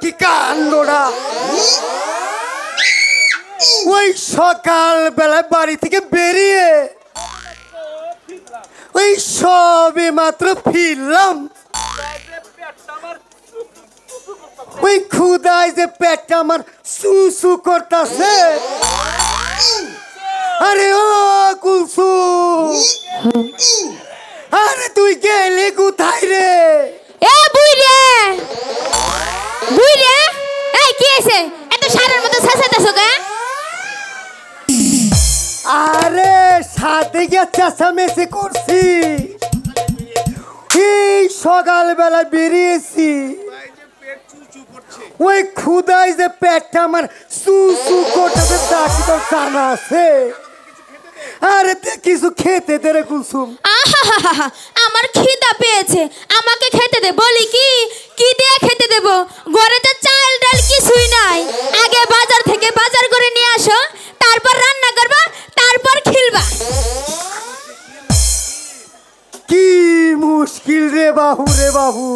কি কাণ্ডটা! ওই সকাল বেলা বাড়ি থেকে বেরিয়ে ওই সবে মাত্র ফিরলাম, ওই ক্ষুদায় যে পেটটা আমার সুসু করতেছে। আরে ও কুলসুম, আরে তুই গেলে কোথায় রে? এ বুইরে বুইরে, এই কি হইছে? এত সারের মতো ছাছাইতাছো কে? আরে সাথে গিয়ে চেঁচামেচি করছি, এই সকালবেলা বেরিয়েছি, ওই ক্ষুদায় যে পেটটা আমার সুসু করতেছে তা কি তোর জানা আছে? আরে কিছু খেতে দে রে কুলসুম। আহা, আমার খিদা পেয়েছে, আমাকে খেতে দে। বলি কি কি দিয়ে খেতে দেব? ঘরে তো চাল ডাল কিছুই নাই। আগে বাজার থেকে বাজার করে নিয়ে আসো, তারপর রান্না করবা, তারপর খেলবা। কি মুশকিল রে বাবু, রে বাবু।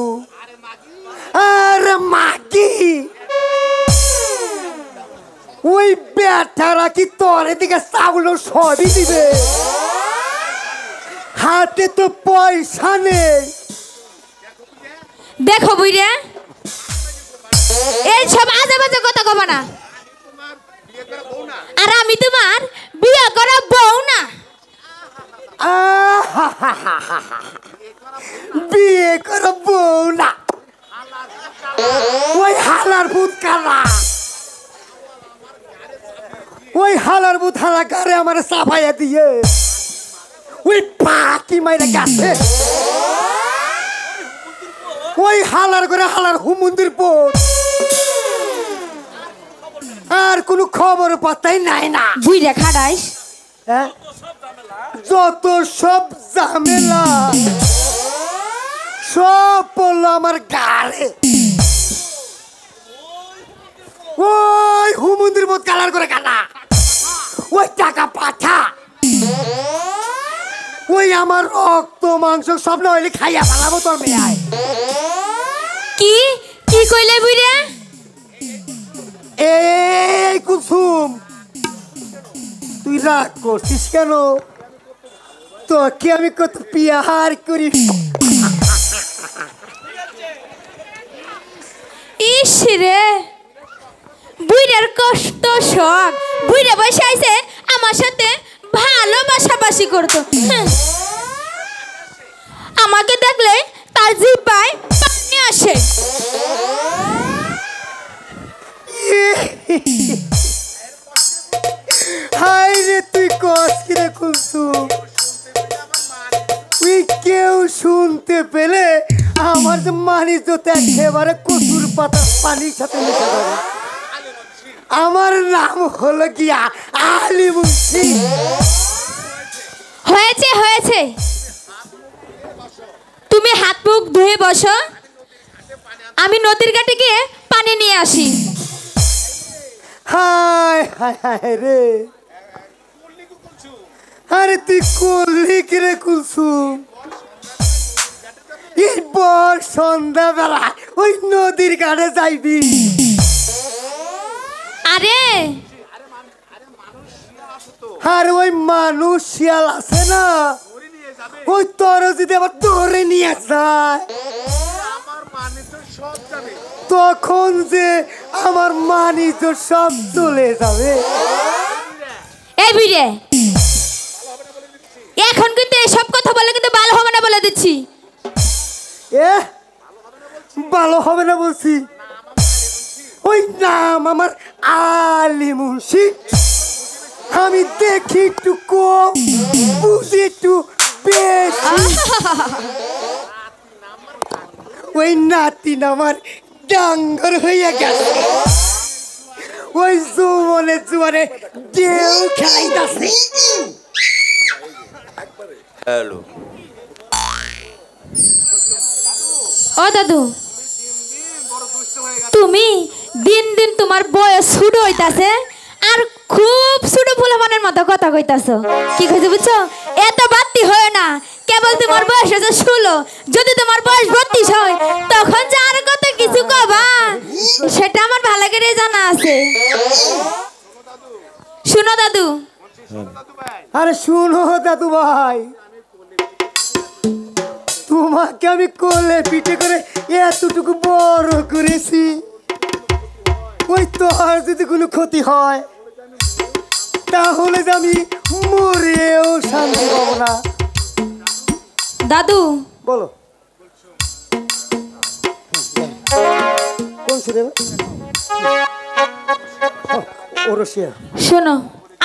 আরে মাকি, ওই বেটারা কি তোর এদিকে চাউল সবই দিবে? হাতে তো পয়সা নেই। দেখো বুইরে, এই সব আজে বাজে কথা কবা না। আর আমি তোমার বিয়ে করা বউ না। বিয়ে করা বউ না? ওই হালার ভূত কালা, ওই হালার ভূত হালা গারে আমার সাফাইয়া দিয়ে ওই পাকি মাইরা গেছে। ওই হালার করে হালার হুমুন্দির পর আর কোনো খবর পাতাই নাই না। বুইরে খাড়াইস, যত সব ঝামেলা সব পড়লো আমার গাড়ে। ওই হুমুন্দির মত কালার করে কানা, ওই টাকা পাঠা, ওই আমার রক্ত মাংস সব না হইলে খাইয়া পালাবো তোর মেয়ে। কি কি কইলে বুইরে? এই কুসুম, তুই রাগ করছিস কেন? তোকে আমি কত পিয়ার করি। ইস রে, বুইরের কষ্ট শখ। বুইরে বসে আইছে আমার সাথে ভালোবাসাবাসি করতো। আমাকে দেখলে তার জিহ্বায় পানি আসে। হাই রে, তুই কস কি রে কুলসুম? তুই কেউ শুনতে পেলে আমার যে মানিস তো একেবারে কচুর পাতা পানির সাথে মিশে যাবে। আমার নাম হলো গিয়া আলী মুন্সি। হয়েছে হয়েছে, তুমি হাত মুখ ধুয়ে বসো, আমি নদীর ঘাটে গিয়ে পানি নিয়ে আসি। হায় হায় হায় রে, আরে তুই করলি কি রে কুলসুম? এরপর সন্ধ্যাবেলা ওই নদীর ঘাটে যাইবি? আরে আর ওই মানুষ শিয়াল আছে না, ওই তোর যদি আবার ধরে নিয়ে যায় তখন যে আমার মানি তো সব চলে যাবে। এই বুইরে, এখন কিন্তু এসব কথা বলে কিন্তু ভালো হবে না বলে দিচ্ছি। এ ভালো হবে না বলছি? ওই নাম আমার আলী মুন্সি। আমি দেখি একটু কম, বুঝি একটু বেশি। ওই নাতি আমার ডাঙ্গর হইয়া গেছে, ওই জুমনে জুয়ারে ঢেউ খেলাইতাছে। হ্যালো, ও দাদু, তুমি দিন দিন তোমার বয়স ছোট হইতাছে আর খুব ছোট ফুলমানের মতো কথা কইতাছো। কি কইছো বুঝছো? এত বাড়তি হয় না, কেবল তোমার বয়স হচ্ছে 16। যদি তোমার বয়স 32 হয় তখন যে আর কত কিছু কবা সেটা আমার ভালো করে জানা আছে। শুনো দাদু। আরে শুনো দাদু ভাই, তোমাকে আমি কোলে পিঠে করে এতটুকু বড় করেছি, ওই তোর যদি কোনো ক্ষতি হয় তাহলে যে আমি মরেও শান্তি পাবো না। দাদু বলো কোন ছিল ওরসিয়া? শোনো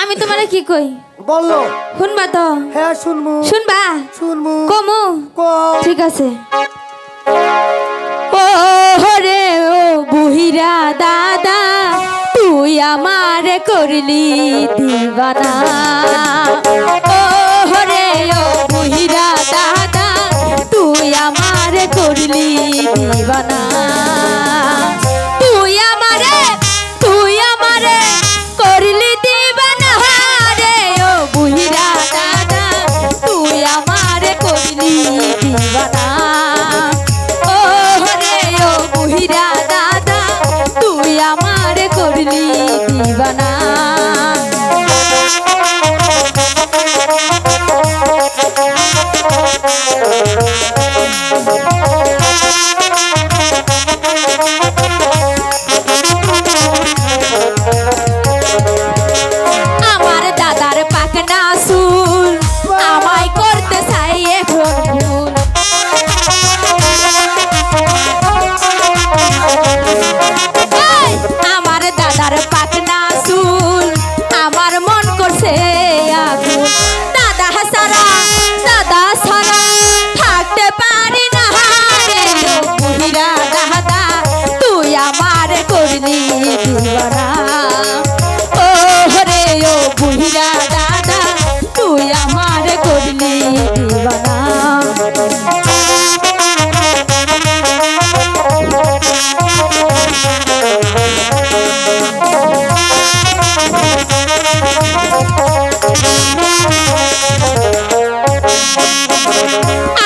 আমি তোমারে কি কই বললো। শুনবা তো? হ্যাঁ শুনবো। শুনবা? শুনবো। কমু? কম। ঠিক আছে। ও রে ও বুহিরা দাদা, তুই আমার করলি দিবানা। ও রে ও বুহিরা দাদা, তুই আমার করলি দিবানা। তুই আমারে করলি দিবানা রে ও বুহিরা দাদা, তুই আমারে করলি দিবানা। ও রে ও বুহিরা দাদা, তুই আমারে করলি দিবানা। আমার দাদার পাকনা চুল আমায় করতে চাই এখন ভুল। আমার দাদার পাকনা চুল আমার মন করছে আগুন। দাদা ছাড়া থাকতে পারি না রে ও বুহিরা দাদা, তুই আমার করলি দিবানা। ও রে ও বুহিরা দাদা, তুই আমার করলি দিবানা।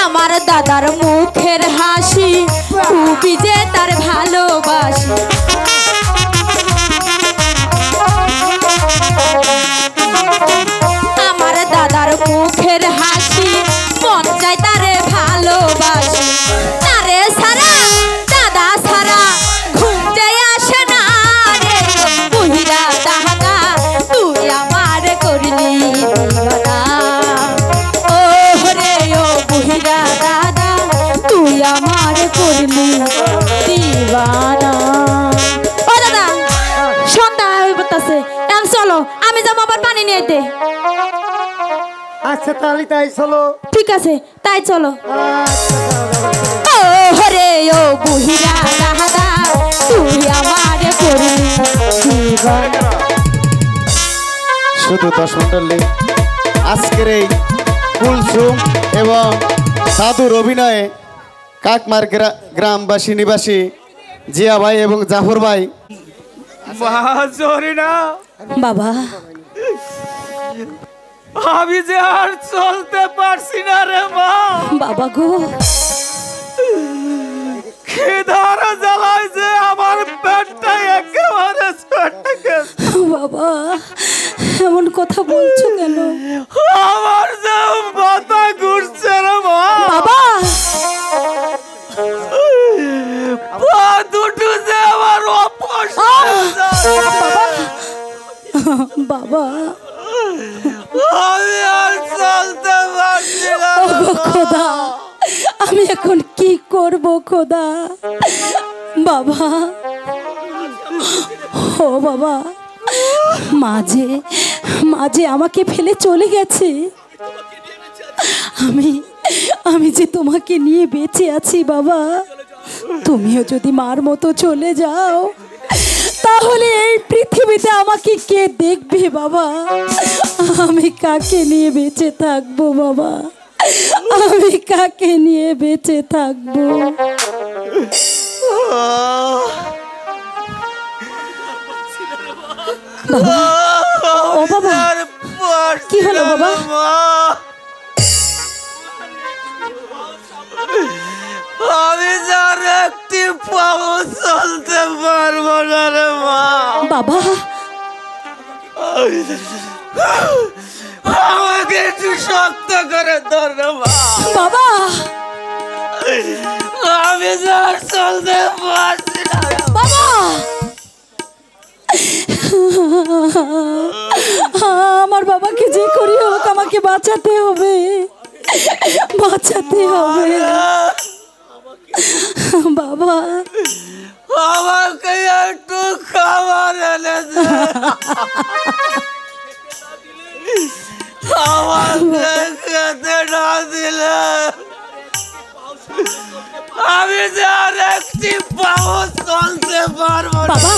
আমার দাদার মুখের হাসি খুবই যে তার ভালোবাসি। আমার দাদার মুখের হাসি মন চাই তারে ভালোবাসি। তারে ছাড়া দাদা ছাড়া ঘুম যে আসে না রে বুহিরা দাদা, তুই আমার করলি দিবানা। ও রে ও বুহিরা দাদা, তুই আমার করলি দিবানা। ও দাদা সন্ধ্যা হয়ে পড়তাছে, এখন চলো আমি যাবো আবার পানি নিয়ে আইতে। আচ্ছা তাহলে তাই চলো। ঠিক আছে তাই চলো। আচ্ছা ও রে ও বুহিরা দাদা, তুই আমার করলি দিবানা। শুধু দর্শকমণ্ডলী, আজকের এই কুলসুম এবং সাধুর অভিনয়ে কাকমার গ্রামবাসী নিবাসী জিয়া ভাই এবং জাফর ভাই। বাবা আমি যে আর চলতে পারছি না রে মা। বাবা গো, খিদার জ্বালায় যে আমার পেটটা একেবারে ফেটে গেছে। বাবা এমন কথা বলছো কেন? আমার যে মাথা ঘুরছে রে মা। বাবা পা দুটো যে আমার অপস হয়ে যায়। বাবা আমি আর চলতে পারছি না রে ওগো মা। খোদা, আমি এখন কি করব খোদা? বাবা ও বাবা, মাঝে আমাকে ফেলে চলে গেছে। আমি যে তোমাকে নিয়ে বেঁচে আছি বাবা। তুমিও যদি মার মতো চলে যাও তাহলে এই পৃথিবীতে আমাকে কে দেখবে বাবা? আমি কাকে নিয়ে বেঁচে থাকবো বাবা? আমি কাকে নিয়ে বেঁচে থাকবো? বাবা, ও বাবা, কি হলো বাবা? আমি যার একটি পাও চলতে পারবো না রে মা। বাবা আমাকে একটু শক্ত করে ধর রে মা। বাবা আমি যার চলতে পারছি না রে মা। বাবা আমার বাবাকে যে করি হোক আমাকে বাঁচাতে হবে, বাঁচাতে হবে বাবা। আমাকে একটু খাবার এনে দে। আমাকে খেতে না দিলে আমি যে আর একটি পাও চলতে পারবো না। বাবা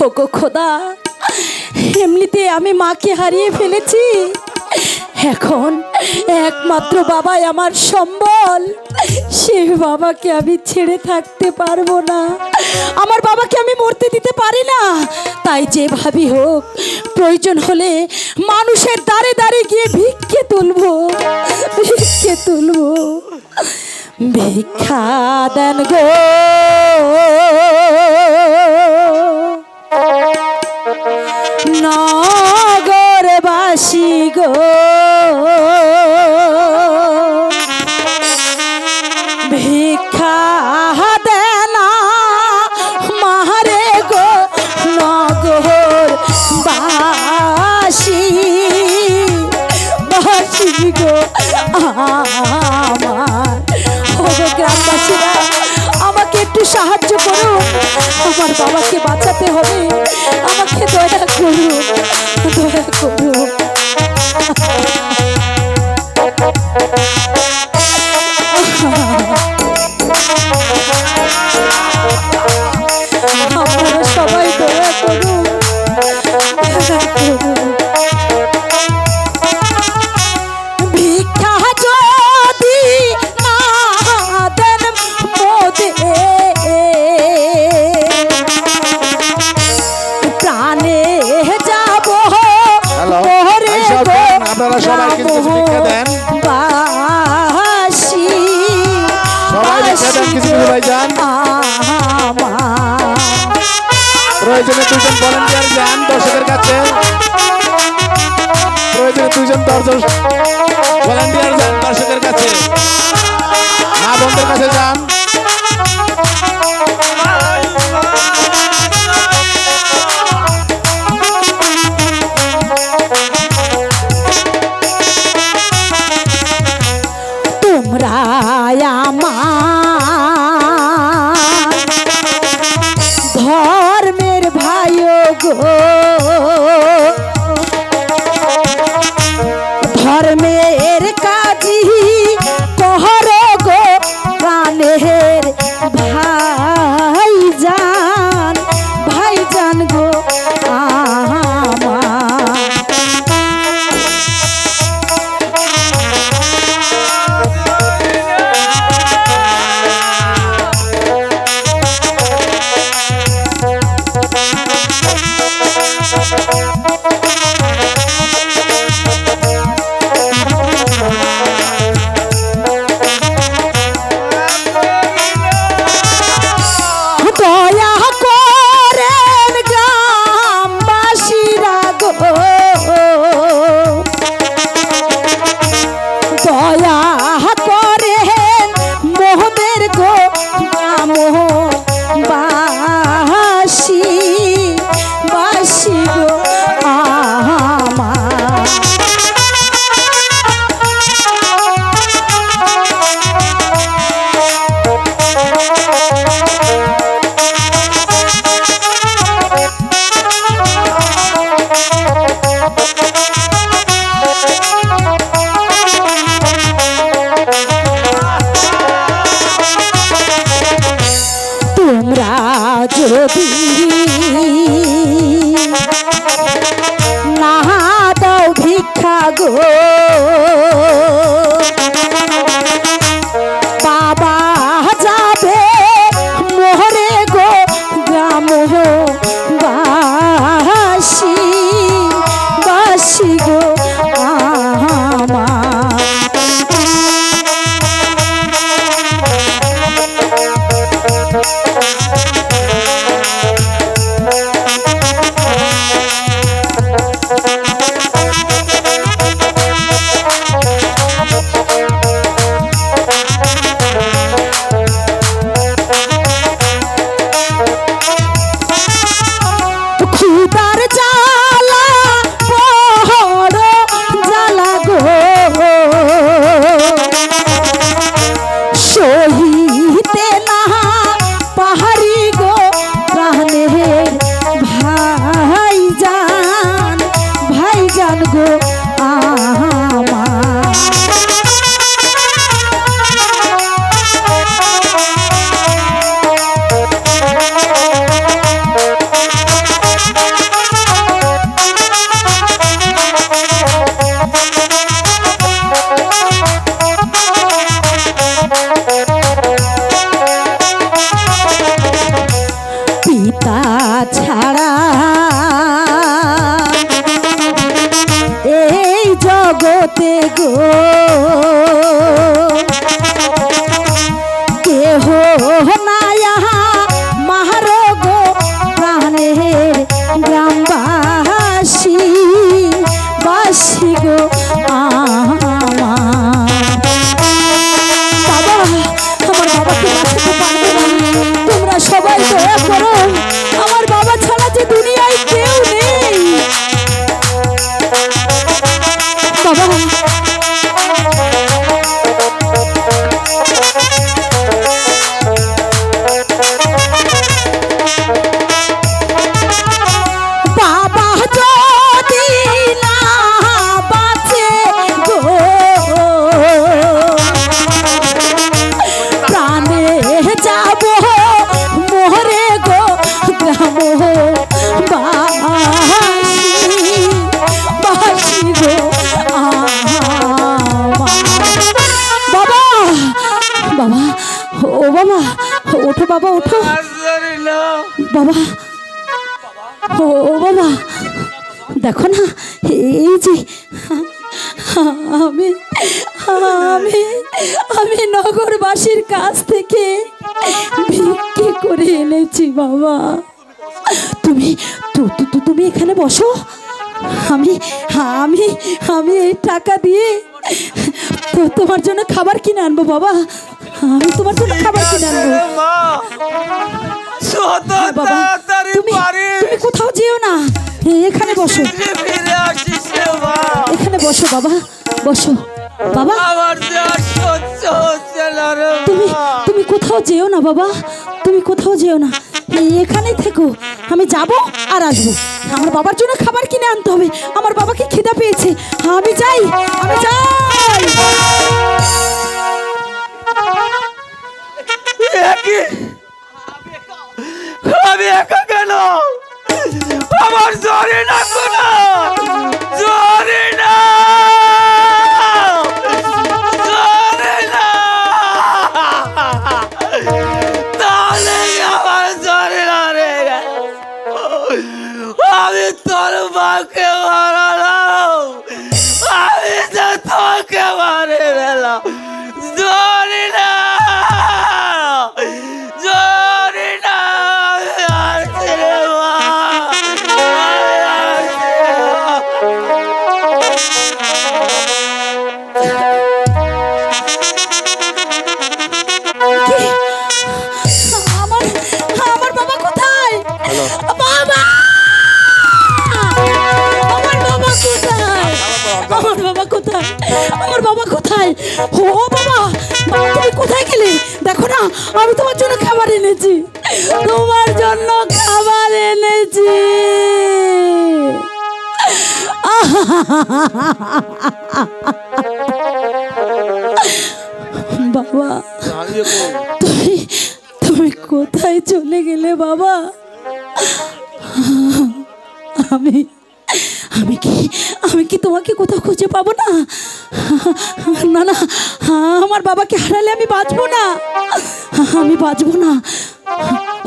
ওগো খোদা, এমনিতে আমি মাকে হারিয়ে ফেলেছি, এখন একমাত্র বাবাই আমার সম্বল। সেই বাবাকে আমি ছেড়ে থাকতে পারবো না, আমার বাবাকে আমি মরতে দিতে পারি না। তাই যেভাবে হোক প্রয়োজন হলে মানুষের দ্বারে দ্বারে গিয়ে ভিক্ষে তুলবো, ভিক্ষে তুলবো। ভিক্ষা দেন গো নগরবাসী গো, ভিক্ষা দেনা মারে গো নগরবাসী, বাসী গো আমার। ওগো গ্রামবাসীরা আমাকে একটু সাহায্য করুন, আমার বাবাকে বাঁচাতে হবে, আমাকে দয়া করুন, দয়া করুন। আপনারা সবাই দয়া করুন, দয়া করুন। ভিক্ষা যদি না দেন মোদের প্রাণে যাব ওরে গো, আপনারা সবাই কিছু কিছু ভিক্ষা দেন, বাসী সবাই ভিক্ষা দেন কিছু কিছু ভাইজান। প্রয়োজনে দুজন ভলান্টিয়ার যান দর্শকের কাছে, প্রয়োজনে দুজন ভলান্টিয়ার যান দর্শকের কাছে, মা বোনদের কাছে যান। তোমরা আমার ধর্মের ভাই গো, ধর্মের কাজী কহর গো প্রাণের ভাইজান, ভাইজান গো আমার। গো কেহ নাই মাহারো গো প্রাণের গ্রামবাসী বাসী গো বাবা আমার বাবাকে বাঁচাতে পারবে না তোমরা সবাই দয়া করো আমার বাবা ছাড়া যে দুনিয়ায় কেউ নেই বাবা বাবা যদি না বাঁচে গো প্রাণে যাব মোহরে গো গ্রাম বাসী গো বাবা বাবা ও বাবা ওঠো বাবা ওঠো বাবা ও বাবা দেখো না এই যে আমি আমি আমি নগরবাসীর কাছ থেকে ভিক্ষে করে এনেছি বাবা তুমি তুমি এখানে বসো আমি আমি আমি এই টাকা দিয়ে তো তোমার জন্য খাবার কিনে আনবো বাবা আমি তোমার জন্য খাবার কিনে আনবো বাবা তুমি তুমি কোথাও যেও না এখানে বসো এখানে বসো বাবা বসো বাবা তুমি তুমি কোথাও যেও না বাবা তুমি কোথাও যেও না এখানেই থেকো আমি যাব আর আসবো আমার বাবার জন্য খাবার কিনে আনতে হবে আমার বাবাকে খিদা পেয়েছে আমি যাই আমি যাই আমি একা কেন আমার জরে না কোনো জরে না জরে না তাহলে আমার জরে না রে আমি তোর মাকে মারালাম আমি তো তোকে মারে গেলাম জরে না আমার বাবা কোথায় ও বাবা তুমি কোথায় গেলে দেখো না আমি তোমার জন্য খাবার এনেছি তোমার জন্য খাবার এনেছি বাবা তুমি তুমি কোথায় চলে গেলে বাবা আমি আমি কি তোমাকে কোথাও খুঁজে পাবো না না না আমার বাবাকে হারালে আমি বাঁচবো না আমি বাঁচবো না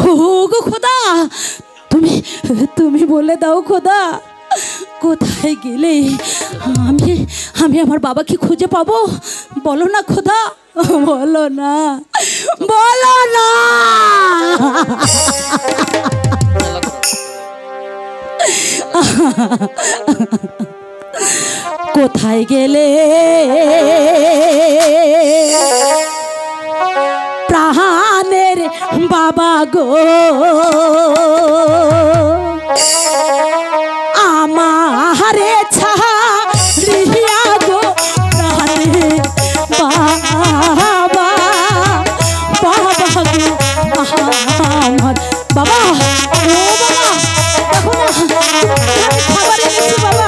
ও গো খোদা তুমি তুমি বলে দাও খোদা কোথায় গেলে আমি আমি আমার বাবাকে খুঁজে পাবো বলো না খোদা বলো না বলো না কোথায় গেলে প্রাণের বাবা গো আমারে ছাড়িয়া গো প্রাণের বাবা বাবা গো আমার বাবা ও বাবা দেখো না খাবার এনেছি বাবা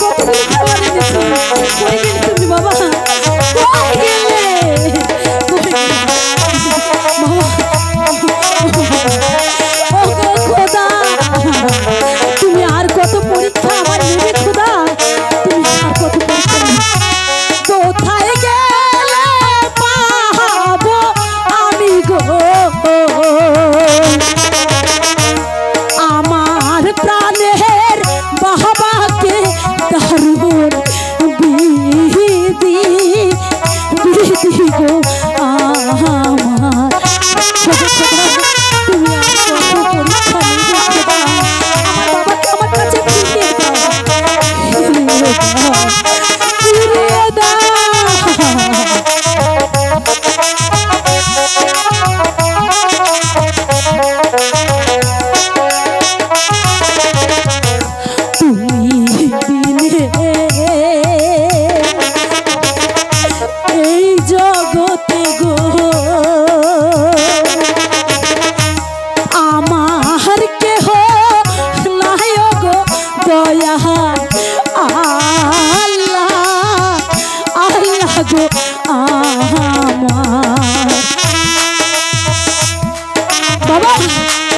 কতগুলো খাবার এনেছি কই গেলে তুমি বাবা কই গেলে বাবা বাবা,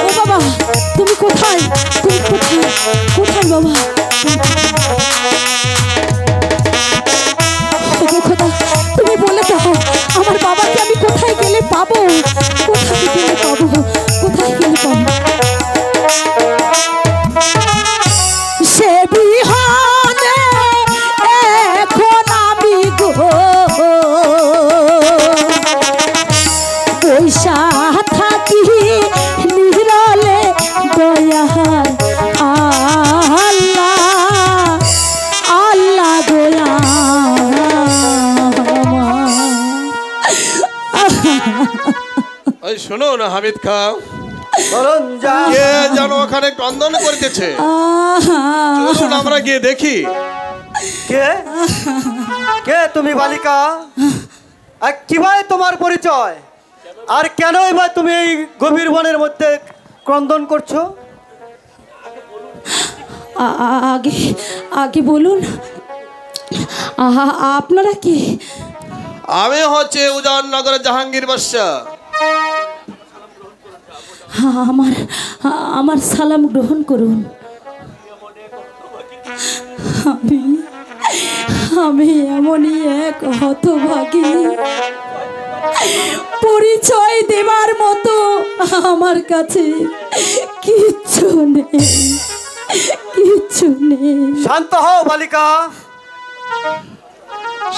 ও বাবা, তুমি কোথায়? তুমি কোথায়? কোথায় বাবা? ওগো খোদা, তুমি বলে দাও আমার বাবাকে আমি কোথায় গেলে পাবো? কোথায় গেলে পাবো? কোথায় গেলে পাবো? সে বিহানে এখন আমি গো পয়সা থাকি নিরলে দয়ার আল্লাহ আল্লাহ দয়া ওই শোনো না হামিদ খাঁ, বলুন যা। কে যেন ওখানে ক্রন্দন করিতেছে। চলুন আমরা গিয়ে দেখি। কে কে তুমি বালিকা? আর কিভাবে তোমার পরিচয়? আর কেনই বা তুমি এই গভীর বনের মধ্যে ক্রন্দন করছো? আগে আগে বলুন, আপনারা কি? আমি হচ্ছে উজাননগরের জাহাঙ্গীর বাদশা। আমার আমার সালাম গ্রহণ করুন। আমি আমি এমনই এক হতভাগী, পরিচয় দেবার মতো আমার কাছে কিচ্ছু নেই, কিচ্ছু নেই। শান্ত হও বালিকা।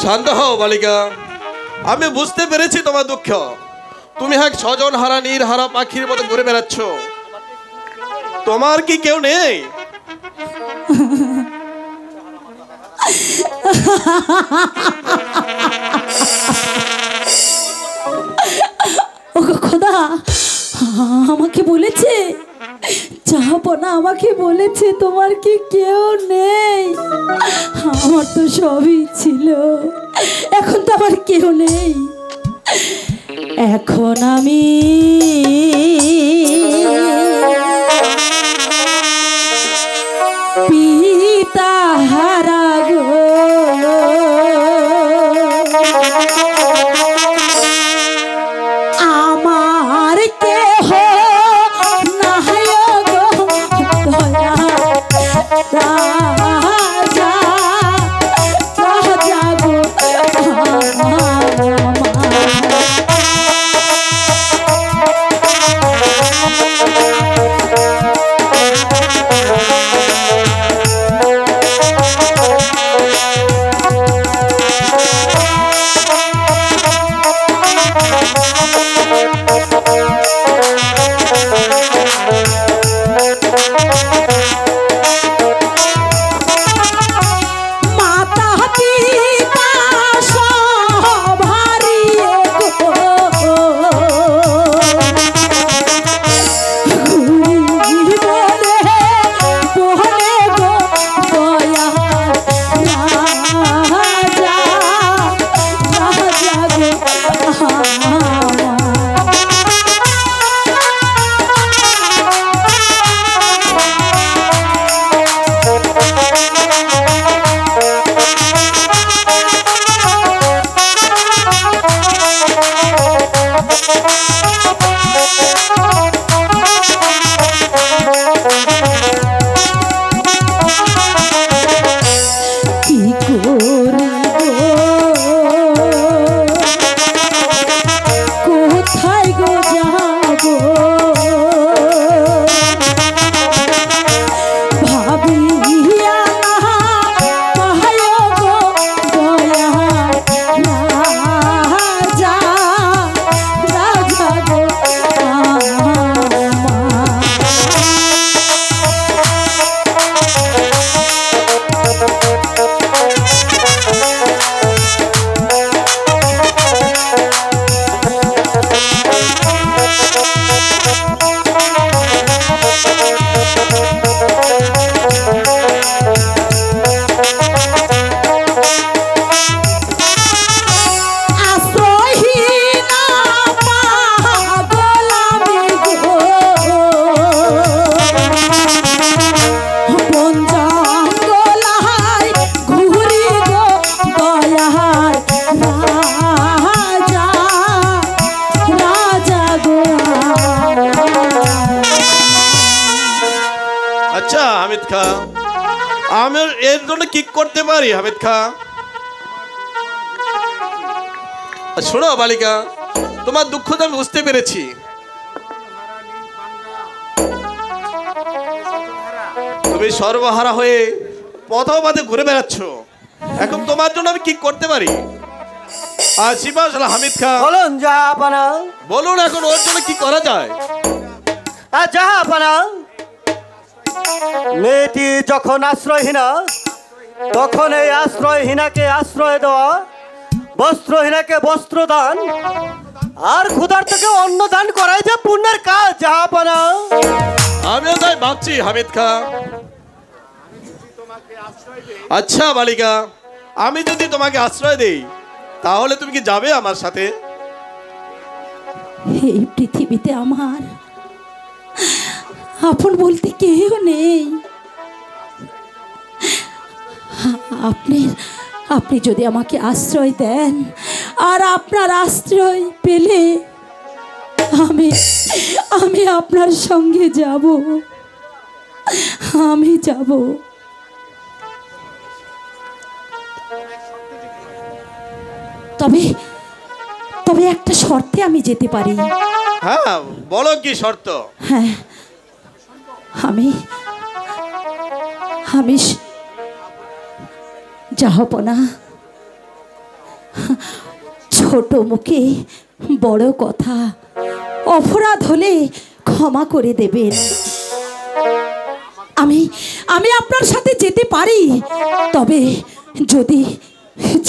শান্ত হও বালিকা, আমি বুঝতে পেরেছি তোমার দুঃখ। তুমি এক স্বজন হারা নীর হারা পাখির মতো ঘুরে বেড়াচ্ছ। তোমার কি কেউ নেই? ওগো খোদা, আমাকে বলেছে জাহাপনা, আমাকে বলেছে তোমার কি কেউ নেই? আমার তো সবই ছিল, এখন তো আমার কেউ নেই। এখন আমি পিতা হারা গো, আমার কেহ নাই গো দয়া রাজা, রাজা গো মাতা পিতা সব হারিয়ে গো ঘুরি বলে বলে গো দয়া রাজা, রাজা গো কি করিব, কোথায় গো যাব? ভাবিয়া পাহায় গো দয়া রাজা, রাজা গো খা, আমি এর জন্য কি করতে পারি হামিদ খা? শোনো বালিকা, তোমার দুঃখ তো আমি বুঝতে পেরেছি। তুমি সর্বহারা হয়ে পথবাদে ঘুরে বেড়াচ্ছ, এখন তোমার জন্য আমি কি করতে পারি? হামিদ খা বলুন জাহাপানা, বলুন এখন ওর জন্য কি করা যায়? জাহাপানা, মেয়েটি যখন আশ্রয়হীনা, তখন এই আশ্রয়হীনাকে আশ্রয় দেওয়া, বস্ত্রহীনাকে বস্ত্র দান, আর ক্ষুধার্তকে অন্ন দান করাই যে পুণ্যের কাজ জাহাপানা। আমিও তাই ভাবছি হামিদ খা। আচ্ছা বালিকা, আমি যদি তোমাকে আশ্রয় দেই তাহলে তুমি কি যাবে আমার সাথে? এই পৃথিবীতে আমার আপন বলতে কেউ নেই। আপনি যদি আমাকে আশ্রয় দেন, আর আপনার আশ্রয় পেলে আমি আপনার সঙ্গে যাব, আমি যাব। তবে একটা শর্তে আমি যেতে পারি। হ্যাঁ বলো, কি শর্ত? হ্যাঁ, আমি জাহাপনা, ছোট মুখে বড় কথা, অপরাধ হলে ক্ষমা করে দেবেন। আমি আপনার সাথে যেতে পারি, তবে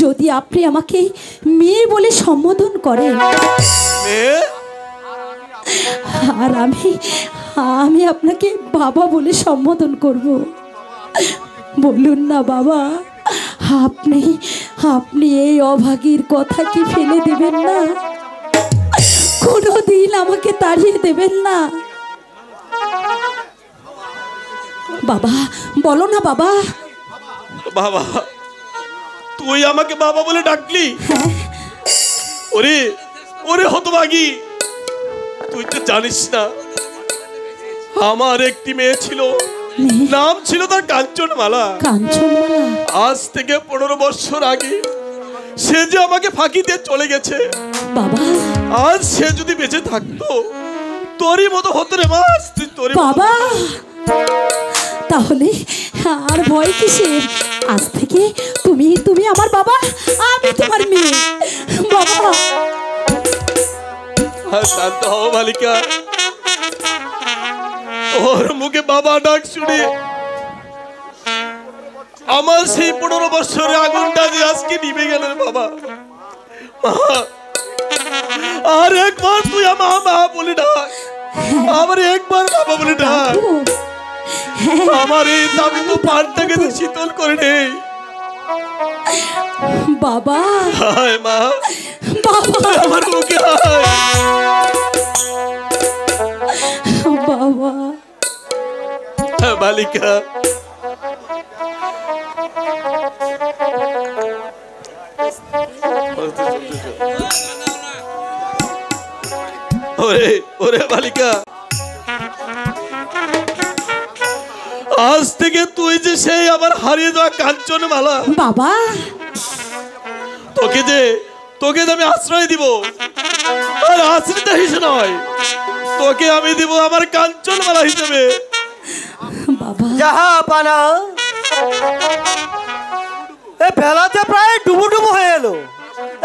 যদি আপনি আমাকে মেয়ে বলে সম্বোধন করেন, আর আমি আপনাকে বাবা বলে সম্বোধন করব। বলুন না বাবা, আপনি এই অভাগীর কথা কি ফেলে দেবেন না? কোনোদিন আমাকে তাড়িয়ে দেবেন না? বাবা বলো না বাবা। বাবা, তুই আমাকে বাবা বলে ডাকলি? ওরে ওরে হতভাগী, তুই তো জানিস না আমার একটি মেয়ে ছিল, নাম ছিল তার কাঞ্চনমালা। কাঞ্চনমালা? আজ থেকে 15 বছর আগে সে যে আমাকে ফাঁকি দিয়ে চলে গেছে। বাবা, আজ সে যদি বেঁচে থাকতো তোরই মতো হতো রে মা। বাবা, তাহলে আর ভয় কিসের? আজ থেকে তুমি আমার বাবা, আমি তোমার মেয়ে। বাবা, শান্ত হও বালিকা, ওর মুখে বাবা ডাক শুনে আমার সেই 15 বছরের আগুনটা যে আজকে নিভে গেল বাবা। আর একবার তুই আমার মা বলে ডাক, আমার একবার বাবা বলে ডাক। আমার এই দাবি তো পানটাকে তো শীতল করে নেই বাবা। হায় মা, বাবা আমার মুখে হায় বাবা। বালিকা, ওরে ওরে বালিকা, আজ থেকে তুই যে সেই আমার হারিয়ে যাওয়া কাঞ্চনমালা বাবা। তোকে যে আমি আশ্রয় দিব, আর আশ্রিতা হিসেবে নয়, তোকে আমি দিব আমার কাঞ্চনমালা হিসেবে। বাবা, জাহাপানা, এ বেলাতে প্রায় ডুবো হয়ে এলো,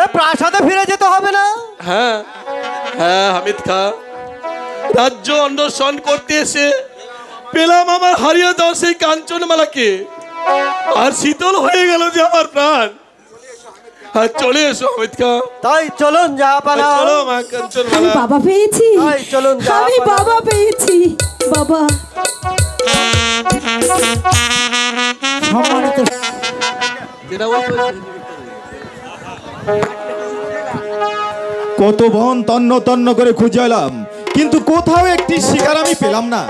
এ প্রাসাদে ফিরে যেতে হবে না? হ্যাঁ হ্যাঁ হামিদ খা, রাজ্য অন্বেষণ করতে এসে পেলাম আমার হারিয়ে যাওয়া সেই কাঞ্চনমালাকে, আর শীতল হয়ে গেল যে আমার প্রাণ। আর চলে এসো হামিদ খা। তাই চলুন জাহাপানা, চলো মা কাঞ্চনমালা। বাবা পেয়েছি, তাই চলুন আমি বাবা পেয়েছি। বাবা, সম্মানিত কত বন তন্ন তন্ন করে খুঁজে এলাম, কিন্তু কোথাও একটি শিকার আমি পেলাম না।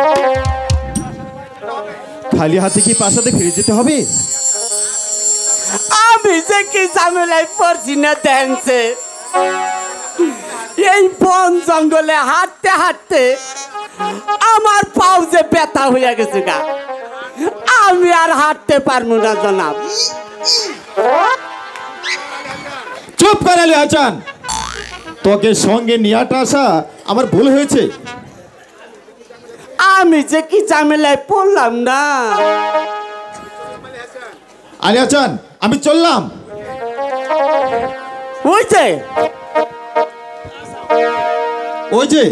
খালি হাতে কি প্রাসাদে ফিরে যেতে হবে? আমি যে কি ঝামেলায় পড়ছি না দেখছে, এই বন জঙ্গলে হাঁটতে হাঁটতে আমার পাও যে ব্যথা হয়ে গেছে গা। আমি আর হাঁটতে পারবো না জনাব। চুপ কর আলী হাসান, তোকে সঙ্গে নিয়ে আসা আমার ভুল হয়েছে। আমি যে কি ঝামেলায় পড়লাম না। আলী হাসান, আমি চললাম। ওই যে ওই যে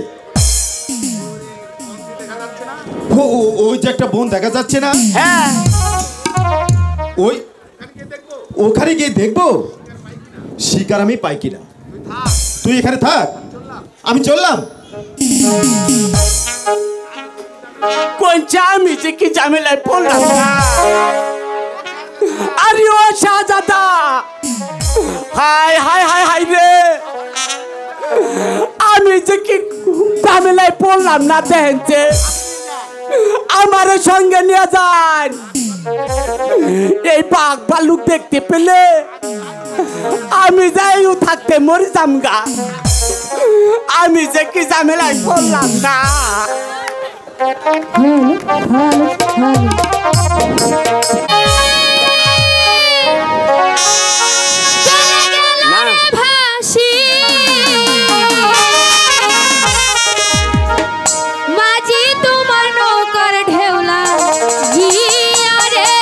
ওই যে একটা বোন দেখা যাচ্ছে না? হ্যাঁ, ওই ওখানে গিয়ে দেখবো শিকার আমি পাই কিনা। তুই এখানে থাক, আমি চললাম। কোনটা আমি যে কি ঝামেলায় পড়লাম না। আরে ও শাহজাদা, হাই হাই হাই হাই রে, আমি যে কি ঝামেলায় পড়লাম না। দেখেন যে আমার সঙ্গে নিয়ে যান। এই বাঘ ভাল্লুক দেখতে পেলে আমি যাইও থাকতে মরে যামগা। আমি যে কি ঝামেলায় পড়লাম না। ভাসি মাঝি তোমার নৌকার ঢেউলা গিয়া রে,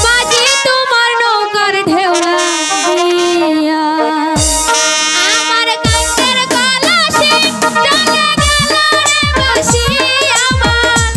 মাঝি তোমার নৌকার ঢেউলা গিয়া আমার কান্দের গলাশি টানে গেল রে বাসি আমার।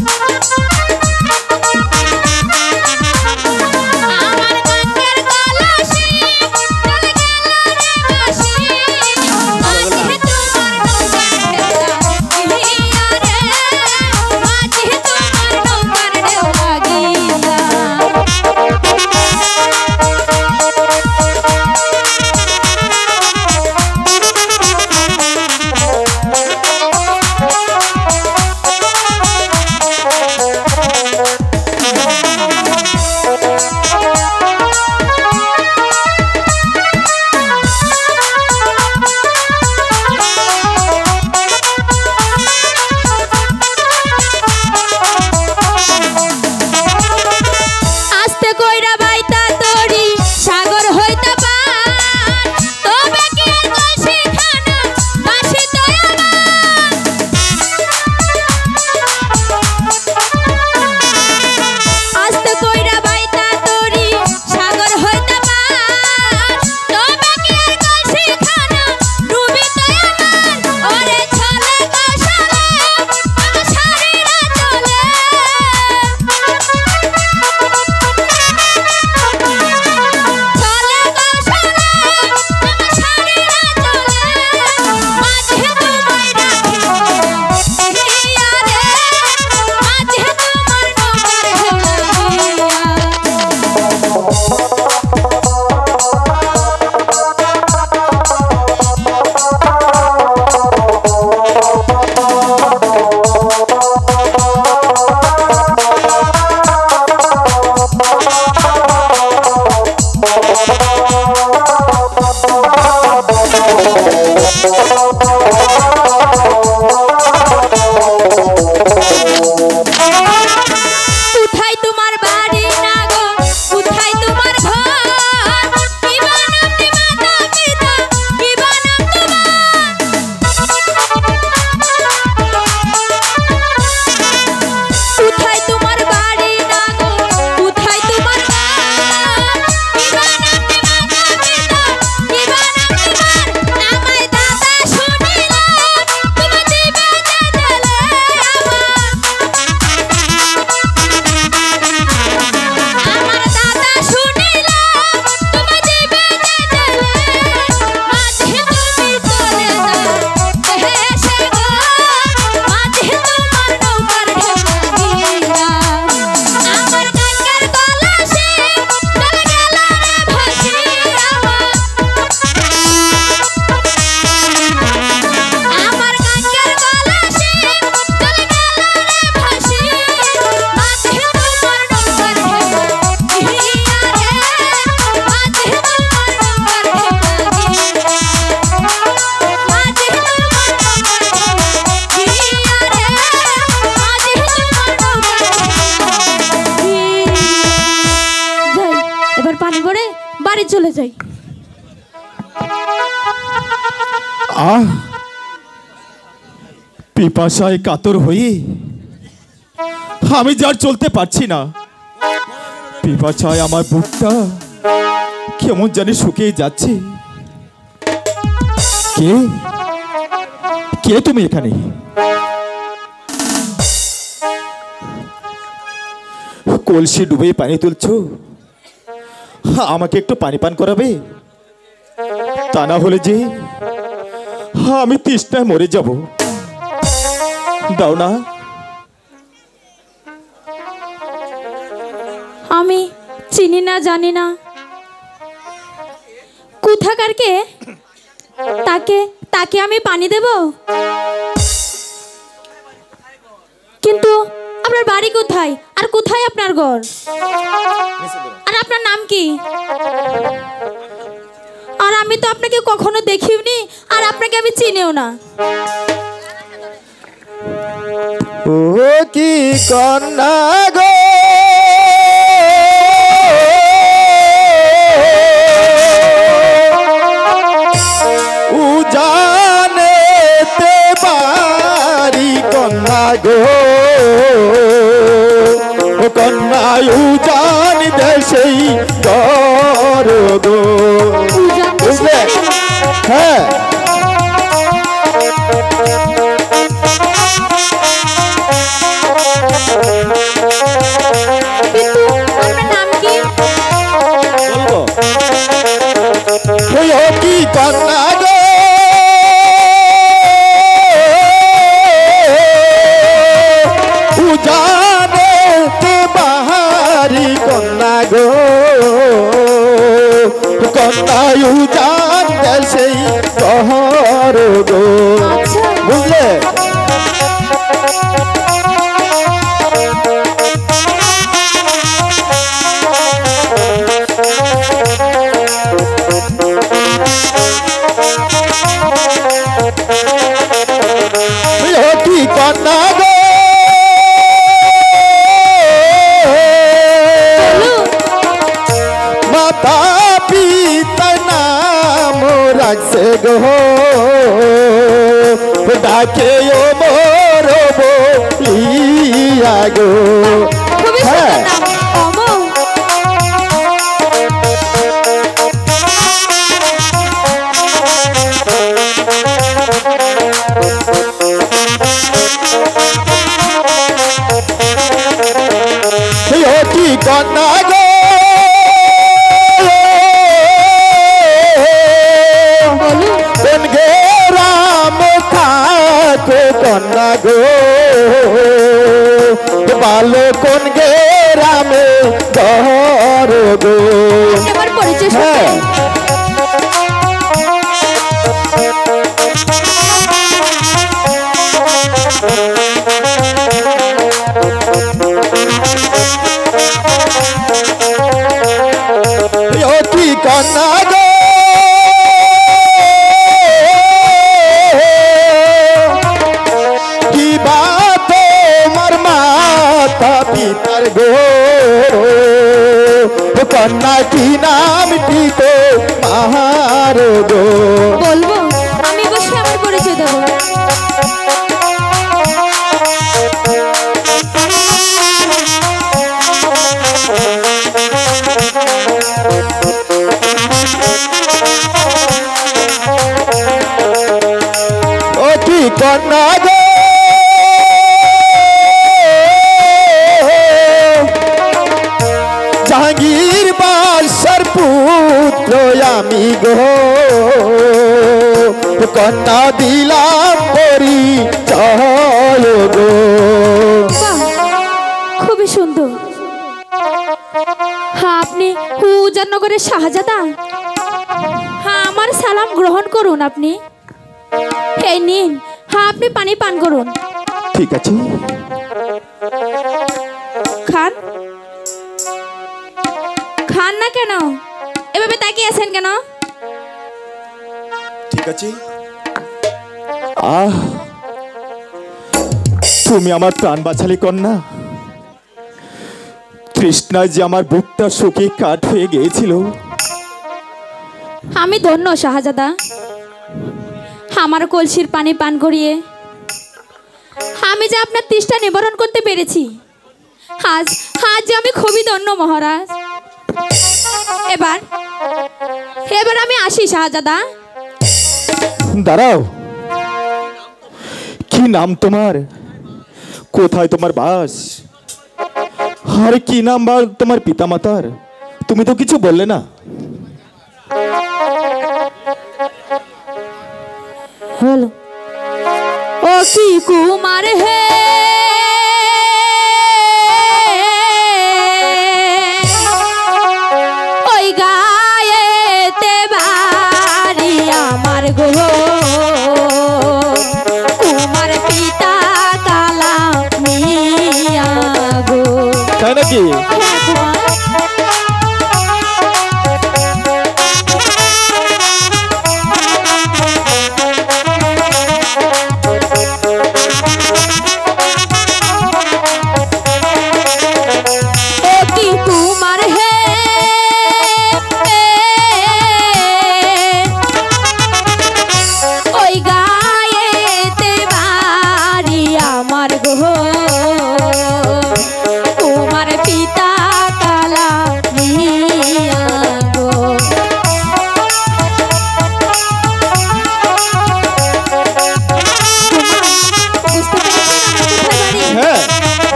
আহ পিপাসায় কাতর হয়ে আমি যার চলতে পারছি না। পিপাসায় আমার বুকটা কেমন জানি শুকিয়ে যাচ্ছে। কে কে তুমি এখানে? কলসি ডুবে পানি তুলছো, আমাকে একটু পানি পান করাবে? তা না হলে যে আমি তৃষ্ণায় মরে যাব। দাও না। আমি চিনি না, জানি না কোথাকার কে, তাকে তাকে আমি পানি দেব? কিন্তু আপনার বাড়ি কোথায়, আর কোথায় আপনার ঘর, আর আপনার নাম কি? আর আমি তো আপনাকে কখনো দেখিওনি, আর আপনাকে আমি চিনিও না। ও কি কন্যা গো, উজানেতে বাড়ি কন্যা গো, ও কন্যা উজান দেশেই ঘর গো। বুঝলে? হ্যাঁ, কিন্তু আপনার নাম কি? বলবো। ও কি কন্যা গো, উজানেতে বাহারি কন্যা গো, কন্যা উজান দেশেই ঘর গো। বুঝলে? কি কন্যা গো, মাতা পিতা নাম রাখছে গো, ডাকে ও মোর বলিয়া গো। খুবই হ্যাঁ, সুন্দর নাম, অমর। কি কন্যা গো, কোন গে রাম থাকো কন্যা গো, ভালো কোন গে রামে ঘর গো। আপনি আমার পরিচয় হ্যাঁ, শুনবেন? কি কন্যা গো, কি বা তোমার মাতা পিতার গো, কন্যা কি নাম পিতো মাহার গো। বলবো, আমি বসে আমার পরিচয় দেবো। ও কি কন্যা গো, জাহাঙ্গীর বাদশার পুত্র আমি গো, কন্যা দিলাম পরিচয় গো। বাহ, খুবই সুন্দর। হ্যাঁ, আপনি উজাননগরের শাহজাদা? হ্যাঁ, আমার সালাম গ্রহণ করুন আপনি। এই নিন, হ্যাঁ আপনি পানি পান করুন। ঠিক আছে, খান। খান না কেন? এভাবে তাকিয়ে আছেন কেন? ঠিক আছে। আহ, তুমি আমার প্রাণ বাঁচালি কন্যা। তৃষ্ণায় যে আমার বুকটা শুকিয়ে কাঠ হয়ে গিয়েছিল। আমি ধন্য শাহজাদা। আমার কলসির পানি পান করিয়ে আমি যে আপনার তৃষ্ণা নিবারণ করতে পেরেছি, আজ আজ যে আমি খুবই ধন্য মহারাজ। এবার এবার আমি আসি শাহজাদা। দাঁড়াও, কি নাম তোমার? কোথায় তোমার বাস? আর কি নাম বা তোমার পিতামাতার? তুমি তো কিছু বললে না। হলো ও কি কুমার হে, ওই গায়েতে বাড়ি আমার গো, কুমার পিতা কালা মিয়া গো। তাই নাকি?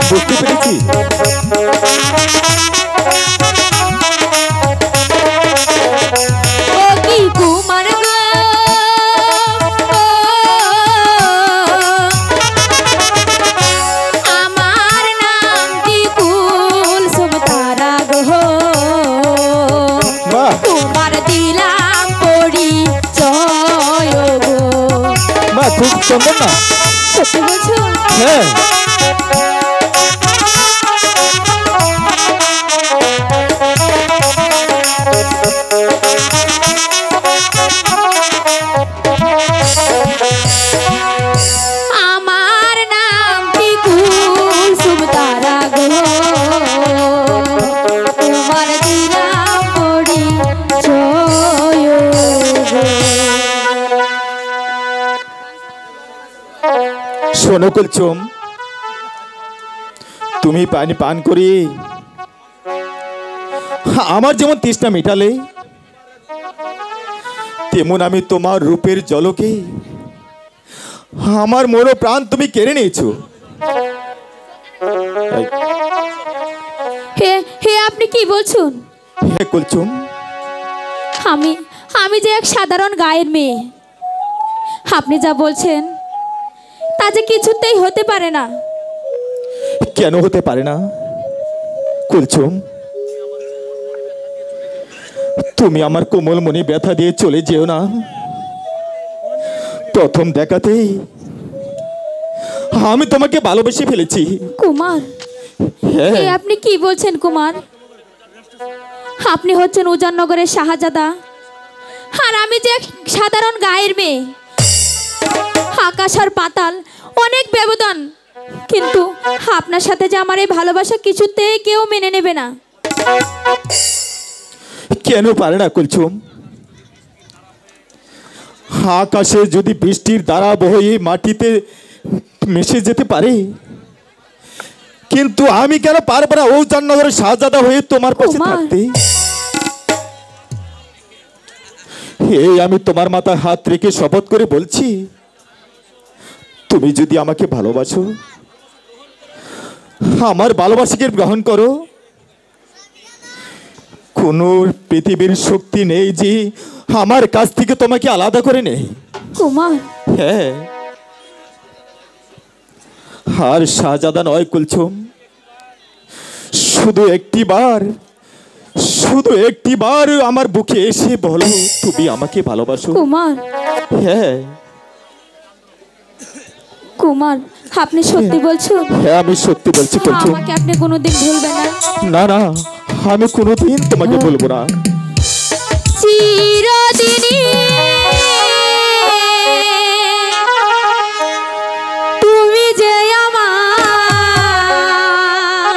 বুঝতে পেরেছি। ও কি কুমার গো, আমার নাম কি কুলসুম তারা গো, তোমার দিলাম পরিচয় গো। মা খুব সুন্দর না? সত্যি বলছো? হ্যাঁ। আমার নাম কি কুলসুম তারা গো, তোমার দিলাম পরিচয় গো। শোনো কুলসুম, তুমি পানি পান করি আমার যেমন তৃষ্ণা মেটালে, তেমন আমি তোমার রূপের জলকে আমার মনো প্রাণ তুমি কেড়ে নিয়েছো। হে হে আপনি কি বলছেন? হে কুলসুম, আমি আমি যে এক সাধারণ গায়ের মেয়ে, আপনি যা বলছেন তা যে কিছুতেই হতে পারে না। কেন হতে পারে না কুলসুম? তুমি আমার কোমল মনে ব্যথা দিয়ে চলে যেও না। প্রথম দেখাতেই আমি তোমাকে ভালোবেসে ফেলেছি। কুমার, হ্যাঁ। হে আপনি কি বলছেন কুমার? আপনি হচ্ছেন উজাননগরের শাহজাদা, আর আমি যে এক সাধারণ গায়ের মেয়ে। আকাশ আর পাতাল অনেক ব্যবধান, কিন্তু আপনার সাথে যে আমার এই ভালোবাসা কিছুতেই কেউ মেনে নেবে না। কেন পারে না কুলসুম? আকাশে যদি বৃষ্টির দ্বারা বয়ে মাটিতে মিশে যেতে পারে, কিন্তু আমি কেন পারবো না উজাননগরের শাহজাদা হয়ে তোমার পাশে কুমার। থাকতে? এই আমি তোমার মাথায় হাত রেখে শপথ করে বলছি, তুমি যদি আমাকে ভালোবাসো, আমার ভালোবাসাকে গ্রহণ করো। কোন পৃথিবীর শক্তি নেই যে আমার কাছ থেকে তোমাকে আলাদা করে নেই। কুমার, হ্যাঁ, আর শাহজাদা নয় কুলসুম, শুধু একটিবার আমার বুকে এসে বলো তুমি আমাকে ভালোবাসো। কুমার, হ্যাঁ কুমার, আপনি সত্যি বলছেন? হ্যাঁ, আমি সত্যি বলছি কুলসুম। আমাকে আপনি কোনোদিন ভুলবেন না? না না, আমি কোনোদিন তোমাকে বলবো না। চিরদিনই তুমি যে আমার,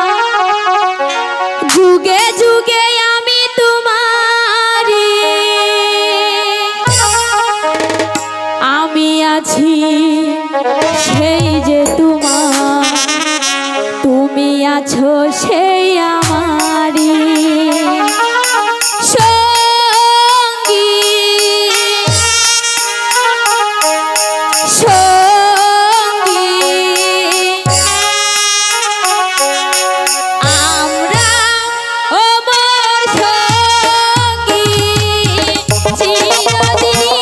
যুগে যুগে আমি তোমারি, আমি আছি সেই যে তোমার, তুমি আছো সেই আমারই সঙ্গী সঙ্গী। আমরা অমর সঙ্গী চিরদিনই,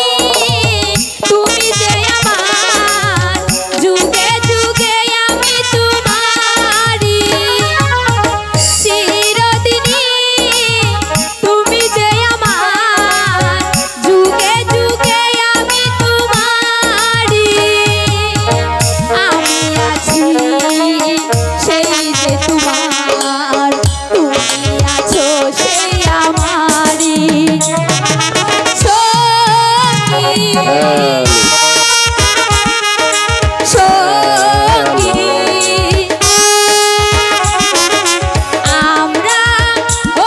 তুমি যে আমার যুগে যুগে আমি তোমারই চিরদিনই, তুমি যে আমার যুগে যুগে আমি তোমারই। আমি আছি সেই যে তোমার, তুমি আছো সেই আমারই সঙ্গী সঙ্গী। আমরা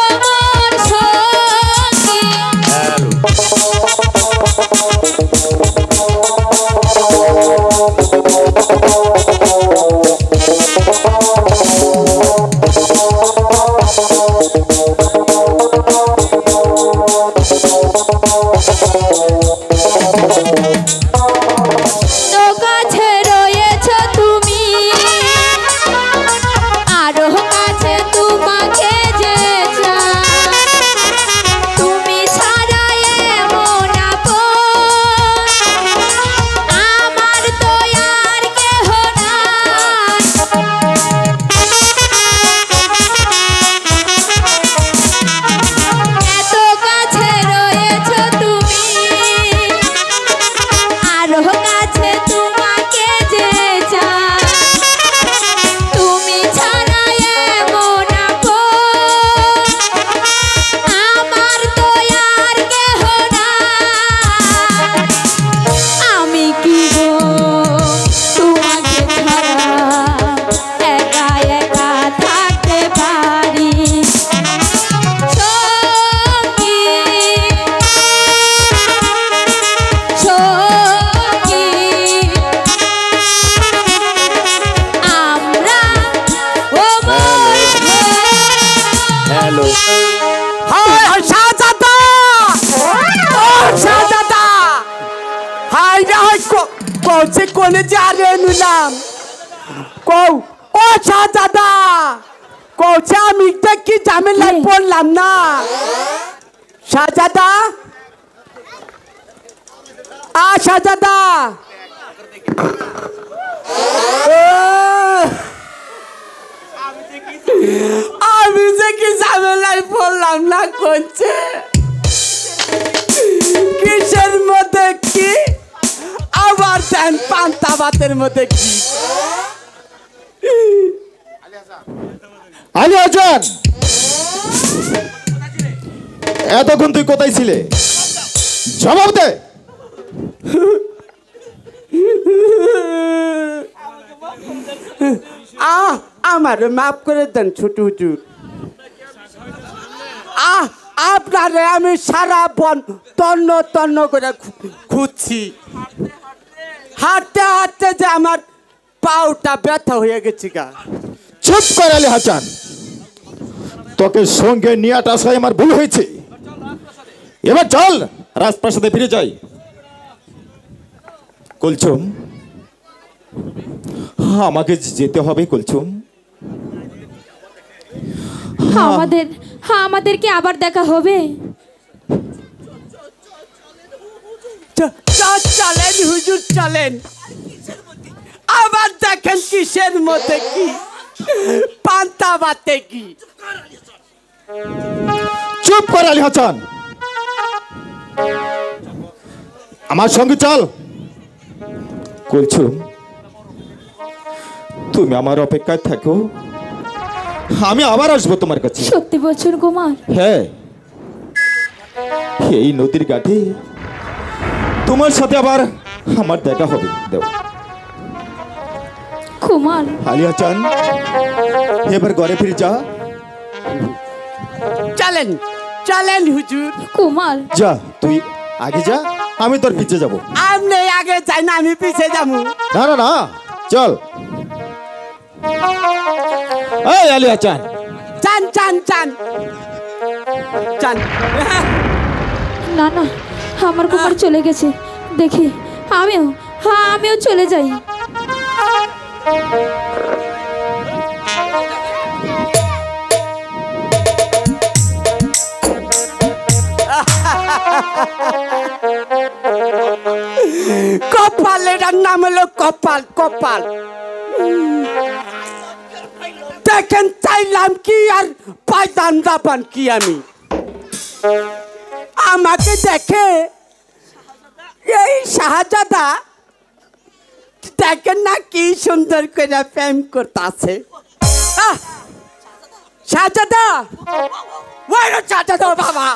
অমর সঙ্গী। তো কাছে রয়েছ তুমি, আরো কাছে তোমাকে যে চাই, তুমি ছাড়া এমন আপন আমার তো আর কেহ নাই। এত কাছে রয়েছ তুমি, আরো কাছে তোমাকে যে চাই, তুমি ছাড়া এমন আপন আমার তো আর কেহ নাই। আমি কি গো তোমাকে ছাড়া একা একা থাকতে পারি সঙ্গী সঙ্গী। আমরা অমর হ্যালো হাই হাই শাহজাদা, ও শাহজাদা, হাই রে হাই কৌছে কোনে যা রে নুলাম কৌ, ও শাহজাদা কৌছে আমি তো কি ঝামেলায় পড়লাম না। শাহজাদা, শাহজাদা, আমি যে কি ঝামেলায় পড়লাম না করছে, কিসের মধ্যে কি আবার দেন পান্তা ভাতের মধ্যে কি। আলী হাসান, এতক্ষণ তুই কোথায় ছিলে? জবাব দে। আমার মাফ করে দেন ছোট হুজুর। আপনারে আমি সারা বন তন্ন তন্ন করে খুঁজছি, হাঁটতে হাঁটতে যে আমার পাউটা ব্যথা হয়ে গেছে গা। চুপ কর আলী হাসান, তোকে সঙ্গে নিয়ে আসায় আমার ভুল হয়েছে। এবার চল রাজপ্রাসাদে ফিরে যাই। কুলছুম, আমাকে যেতে হবে কুলছুম। আমাদেরকে আবার দেখা হবে। চলেন হুজুর চলেন, আবার দেখেন কিসের মধ্যে কি পান্তা ভাতে কি। চুপ কর আলী হাসান, আমার সঙ্গে চল। কুলছুম, তুমি আমার অপেক্ষায় থাকো, আমি আবার আসবো তোমার কাছে। সত্যি বলছেন কুমার? হ্যাঁ, এই নদীর ঘাটে তোমার সাথে আবার আমার দেখা হবে। দেও কুমার। আলিয়া চান, এবার ঘরে ফিরে যা। চলেন চলেন হুজুর। কুমার, যা, তুই আগে যা, আমি তোর পিছে যাবো। আপনি আগে যাই না আমি পিছিয়ে যাবো। না না না চল। এই আলিয়া চান চান চান চান চান। না না আমার কুমার চলে গেছে, দেখি আমিও চলে যাই। কপাল, এটার নাম হলো কপাল। কপাল দেখেন, চাইলাম কি আর পাইতাম দাপান কি আমি। আমাকে দেখে এই শাহজাদা দেখেন না কি সুন্দর করে প্রেম করতেছে। শাহজাদা, ওই শাহজাদা বাবা।